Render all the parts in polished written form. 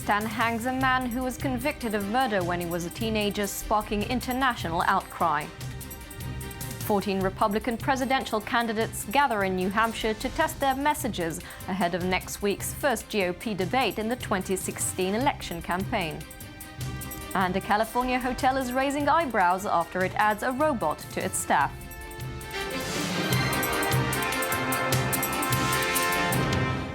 Pakistan hangs a man who was convicted of murder when he was a teenager, sparking international outcry. 14 Republican presidential candidates gather in New Hampshire to test their messages ahead of next week's first GOP debate in the 2016 election campaign. And a California hotel is raising eyebrows after it adds a robot to its staff.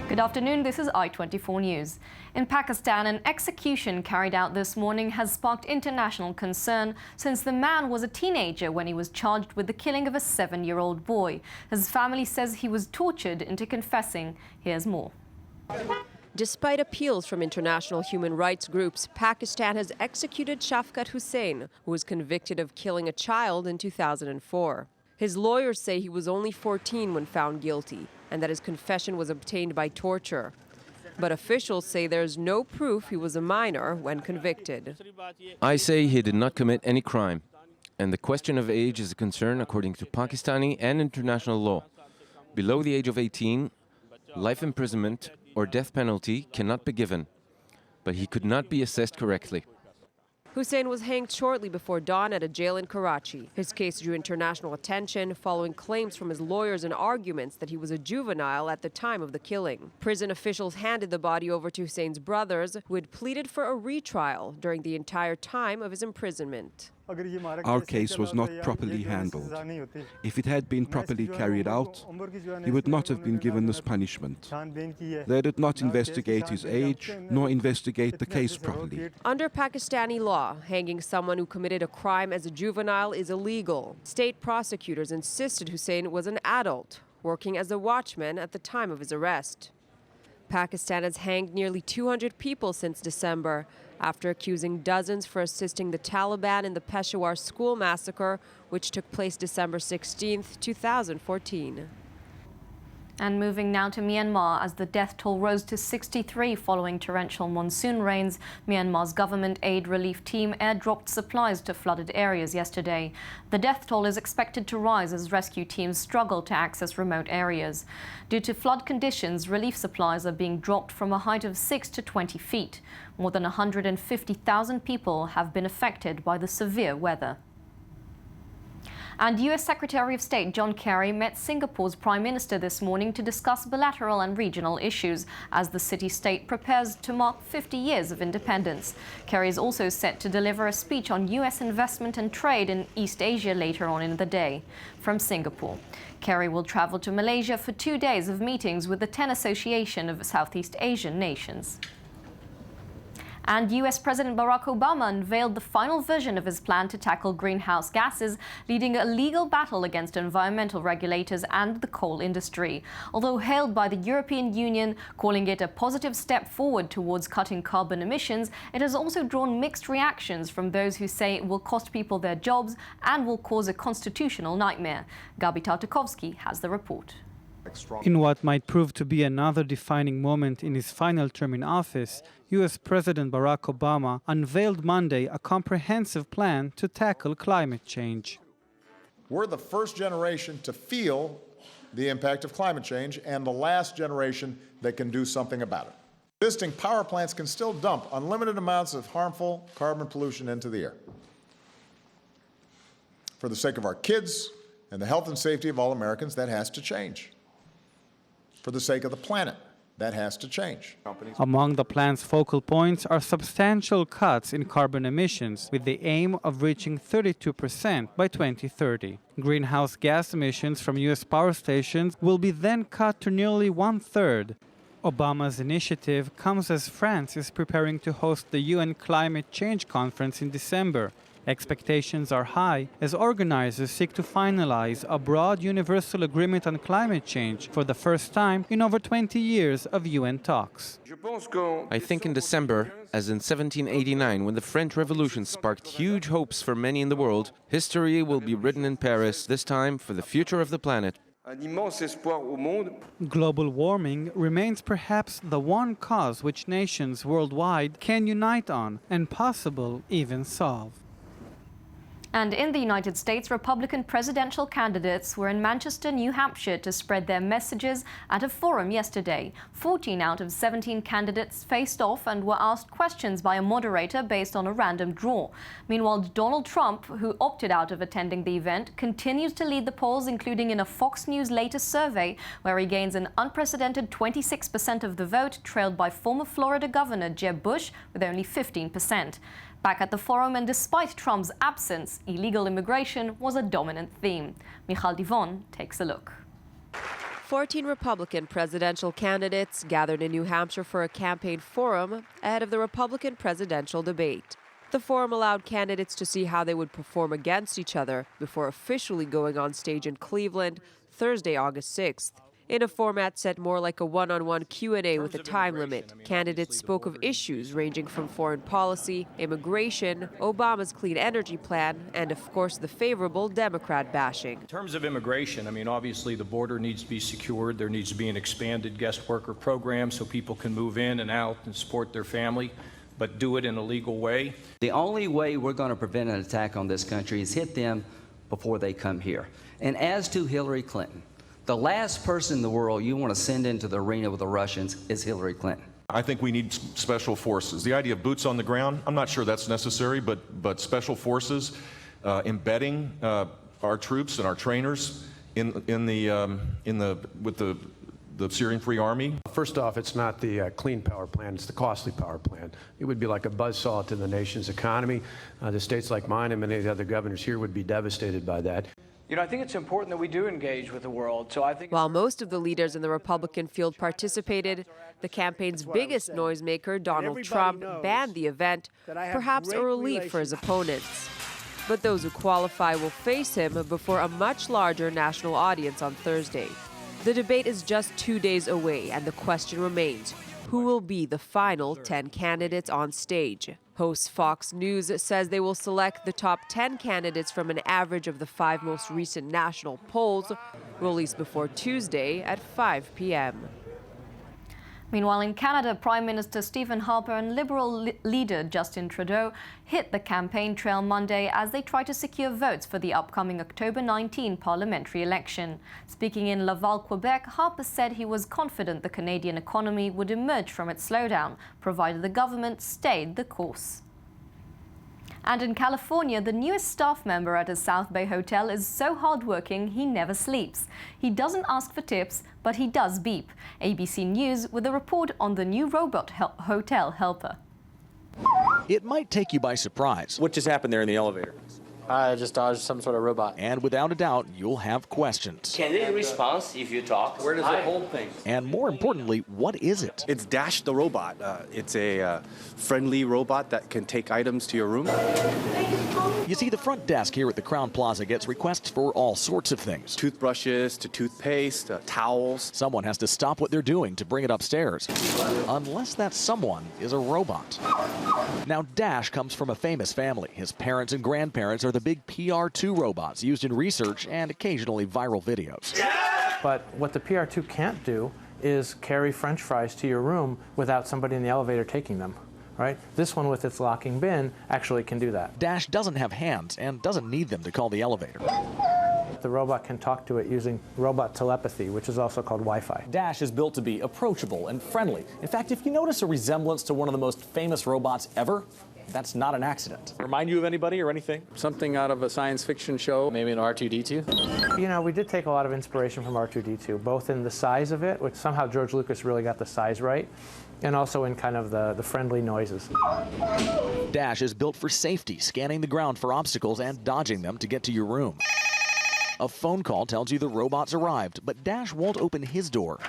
Good afternoon, this is i24 News. In Pakistan, an execution carried out this morning has sparked international concern since the man was a teenager when he was charged with the killing of a 7-year-old boy. His family says he was tortured into confessing. Here's more. Despite appeals from international human rights groups, Pakistan has executed Shafkat Hussain, who was convicted of killing a child in 2004. His lawyers say he was only 14 when found guilty, and that his confession was obtained by torture. But officials say there's no proof he was a minor when convicted. I say he did not commit any crime, and the question of age is a concern according to Pakistani and international law. Below the age of 18, life imprisonment or death penalty cannot be given, but he could not be assessed correctly. Hussain was hanged shortly before dawn at a jail in Karachi. His case drew international attention following claims from his lawyers and arguments that he was a juvenile at the time of the killing. Prison officials handed the body over to Hussain's brothers, who had pleaded for a retrial during the entire time of his imprisonment. Our case was not properly handled. If it had been properly carried out, he would not have been given this punishment. They did not investigate his age, nor investigate the case properly. Under Pakistani law, hanging someone who committed a crime as a juvenile is illegal. State prosecutors insisted Hussain was an adult, working as a watchman at the time of his arrest. Pakistan has hanged nearly 200 people since December, after accusing dozens for assisting the Taliban in the Peshawar school massacre, which took place December 16, 2014. And moving now to Myanmar, as the death toll rose to 63 following torrential monsoon rains, Myanmar's government aid relief team airdropped supplies to flooded areas yesterday. The death toll is expected to rise as rescue teams struggle to access remote areas. Due to flood conditions, relief supplies are being dropped from a height of 6 to 20 feet. More than 150,000 people have been affected by the severe weather. And U.S. Secretary of State John Kerry met Singapore's Prime Minister this morning to discuss bilateral and regional issues as the city-state prepares to mark 50 years of independence. Kerry is also set to deliver a speech on U.S. investment and trade in East Asia later on in the day. From Singapore, Kerry will travel to Malaysia for 2 days of meetings with the 10 Association of Southeast Asian Nations. And U.S. President Barack Obama unveiled the final version of his plan to tackle greenhouse gases, leading a legal battle against environmental regulators and the coal industry. Although hailed by the European Union, calling it a positive step forward towards cutting carbon emissions, it has also drawn mixed reactions from those who say it will cost people their jobs and will cause a constitutional nightmare. Gabi Tartakovsky has the report. In what might prove to be another defining moment in his final term in office, U.S. President Barack Obama unveiled Monday a comprehensive plan to tackle climate change. We're the first generation to feel the impact of climate change and the last generation that can do something about it. Existing power plants can still dump unlimited amounts of harmful carbon pollution into the air. For the sake of our kids and the health and safety of all Americans, that has to change. For the sake of the planet, that has to change. Among the plan's focal points are substantial cuts in carbon emissions, with the aim of reaching 32% by 2030. Greenhouse gas emissions from U.S. power stations will be then cut to nearly 1/3. Obama's initiative comes as France is preparing to host the UN Climate Change Conference in December. Expectations are high as organizers seek to finalize a broad universal agreement on climate change for the first time in over 20 years of UN talks. I think in December, as in 1789, when the French Revolution sparked huge hopes for many in the world, history will be written in Paris, this time for the future of the planet. Global warming remains perhaps the one cause which nations worldwide can unite on and possible even solve. And in the United States, Republican presidential candidates were in Manchester, New Hampshire to spread their messages at a forum yesterday. 14 out of 17 candidates faced off and were asked questions by a moderator based on a random draw. Meanwhile, Donald Trump, who opted out of attending the event, continues to lead the polls, including in a Fox News latest survey, where he gains an unprecedented 26% of the vote, trailed by former Florida Governor Jeb Bush with only 15%. Back at the forum, and despite Trump's absence, illegal immigration was a dominant theme. Michal Divon takes a look. 14 Republican presidential candidates gathered in New Hampshire for a campaign forum ahead of the Republican presidential debate. The forum allowed candidates to see how they would perform against each other before officially going on stage in Cleveland Thursday, August 6th. In a format set more like a one-on-one Q&A with a time limit, candidates spoke of issues ranging from foreign policy, immigration, Obama's clean energy plan, and of course the favorable Democrat bashing. In terms of immigration, I mean, obviously the border needs to be secured. There needs to be an expanded guest worker program so people can move in and out and support their family, but do it in a legal way. The only way we're going to prevent an attack on this country is hit them before they come here. And as to Hillary Clinton, the last person in the world you want to send into the arena with the Russians is Hillary Clinton. I think we need special forces. The idea of boots on the ground, I'm not sure that's necessary, but special forces, embedding our troops and our trainers with the Syrian Free Army. First off, it's not the clean power plant, it's the costly power plant. It would be like a buzzsaw to the nation's economy. The states like mine and many of the other governors here would be devastated by that. You know, I think it's important that we do engage with the world. So I think while most of the leaders in the Republican field participated, the campaign's biggest noisemaker, Donald Trump, banned the event, perhaps a relief for his opponents. But those who qualify will face him before a much larger national audience on Thursday. The debate is just 2 days away, and the question remains, who will be the final 10 candidates on stage? Host Fox News says they will select the top 10 candidates from an average of the 5 most recent national polls, released before Tuesday at 5 p.m. Meanwhile, in Canada, Prime Minister Stephen Harper and Liberal leader Justin Trudeau hit the campaign trail Monday as they try to secure votes for the upcoming October 19 parliamentary election. Speaking in Laval, Quebec, Harper said he was confident the Canadian economy would emerge from its slowdown, provided the government stayed the course. And in California, the newest staff member at a South Bay hotel is so hardworking he never sleeps. He doesn't ask for tips, but he does beep. ABC News with a report on the new robot hotel helper. It might take you by surprise. What just happened there in the elevator? I just dodged some sort of robot. And without a doubt, you'll have questions. Can they respond if you talk? Where does it hold things? And more importantly, what is it? It's Dash the robot. It's a friendly robot that can take items to your room. You see, the front desk here at the Crown Plaza gets requests for all sorts of things. Toothbrushes to toothpaste, towels. Someone has to stop what they're doing to bring it upstairs. Unless that someone is a robot. Now, Dash comes from a famous family. His parents and grandparents are the big PR2 robots used in research and occasionally viral videos. But what the PR2 can't do is carry French fries to your room without somebody in the elevator taking them. Right? This one with its locking bin actually can do that. Dash doesn't have hands and doesn't need them to call the elevator. The robot can talk to it using robot telepathy, which is also called Wi-Fi. Dash is built to be approachable and friendly. In fact, if you notice a resemblance to one of the most famous robots ever, that's not an accident. Remind you of anybody or anything? Something out of a science fiction show, maybe an R2-D2? You know, we did take a lot of inspiration from R2-D2, both in the size of it, which somehow George Lucas really got the size right, and also in kind of the friendly noises. Dash is built for safety, scanning the ground for obstacles and dodging them to get to your room. A phone call tells you the robot's arrived, but Dash won't open his door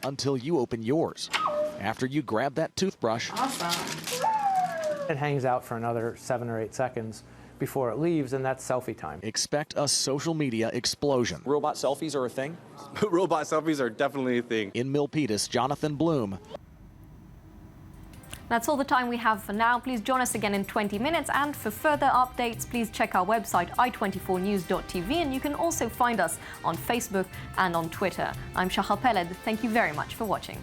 until you open yours. After you grab that toothbrush. Awesome. It hangs out for another 7 or 8 seconds before it leaves, and that's selfie time. Expect a social media explosion. Robot selfies are a thing? Robot selfies are definitely a thing. In Milpitas, Jonathan Bloom. That's all the time we have for now. Please join us again in 20 minutes. And for further updates, please check our website, i24news.tv. And you can also find us on Facebook and on Twitter. I'm Shachar Peled. Thank you very much for watching.